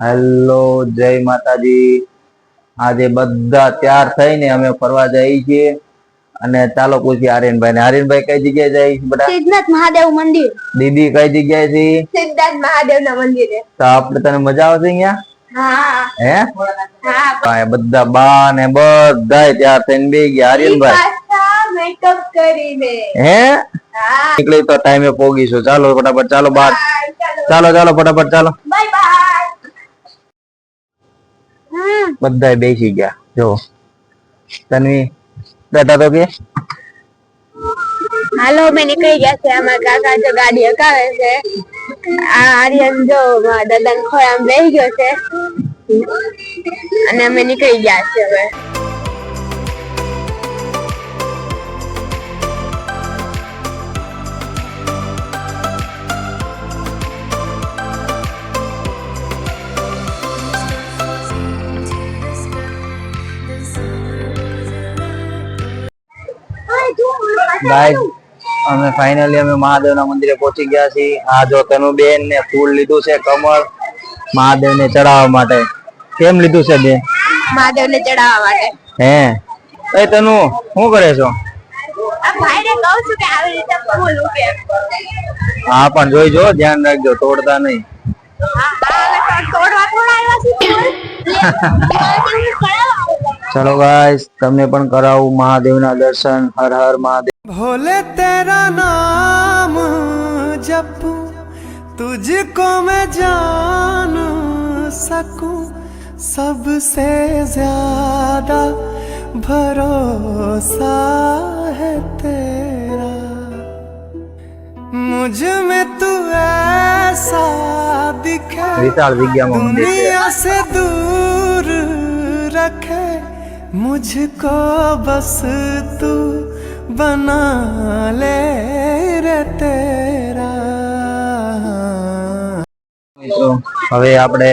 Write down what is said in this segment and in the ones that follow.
Hello, જય માતાજી। આજે બધા તૈયાર થઈને અમે ફરવા જઈએ છીએ અને ચાલો પૂછીએ આર્યનભાઈ ને। આર્યનભાઈ કઈ જગ્યાએ જાય છે બેટા? સિદ્ધનાથ મહાદેવ મંદિર। દીદી કઈ જગ્યાએ છે? સિદ્ધનાથ મહાદેવ ના મંદિરે। તો આપણે તને મજા આવશે અહીંયા? હા હે? હા બધા બા ને બધા તૈયાર થઈને બેસી ગયા। આર્યનભાઈ મેકઅપ કરીને હે હા નીકળી તો ટાઈમે પોગીશું। ચાલો ફટાફટ ચાલો બહાર ચાલો ચાલો ફટાફટ ચાલો। Bye bye. બધા બેસી ગયા। જો તન્વી બેટા તો કે હાલો મેં નીકળી ગયા છે। અમારા કાકા જો ગાડી હકાવે છે। આ આર્યન જો દાદા ને ખોળામાં બેસી ગયો છે અને અમે નીકળી ગયા છે હવે। ગાઈસ અમે ફાઇનલી અમે મહાદેવના મંદિરે પહોંચી ગયા છીએ। આ જો તનુબેન ને ફૂલ લીધું છે કમળ મહાદેવને ચડાવવા માટે। કેમ લીધું છે બેન? મહાદેવ ને ચડાવવા માટે। હે એ તનુ શું કરે છો? આ ભાઈને કહું છું કે આવી રીતે ફૂલ ઉગે। હા પણ જોઈ જો ધ્યાન રાખજો તોડતા નહીં। હા હા તોડવા થોડા આવ્યા છે। ચલો ગાઈસ તમને પણ કરાવું મહાદેવના દર્શન। હર હર મહાદેવ। भोले तेरा नाम जपूं तुझको मैं जान सकूं सबसे ज्यादा भरोसा है तेरा मुझ में तू ऐसा दिखे વિશાળ જગ્યામાં મંદિર છે। दुनिया से दूर रखे मुझको बस तू बना ले रे तेरा। મિત્રો હવે આપણે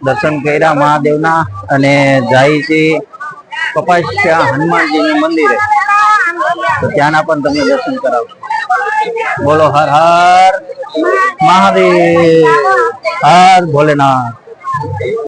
દર્શન કર્યા મહાદેવના અને જાય છે કપાસિયા હનુમાનજીનું મંદિરે। તો ત્યાંના પણ તમને દર્શન કરાવું। બોલો હર હર મહાદેવ, હર ભોલેનાથ।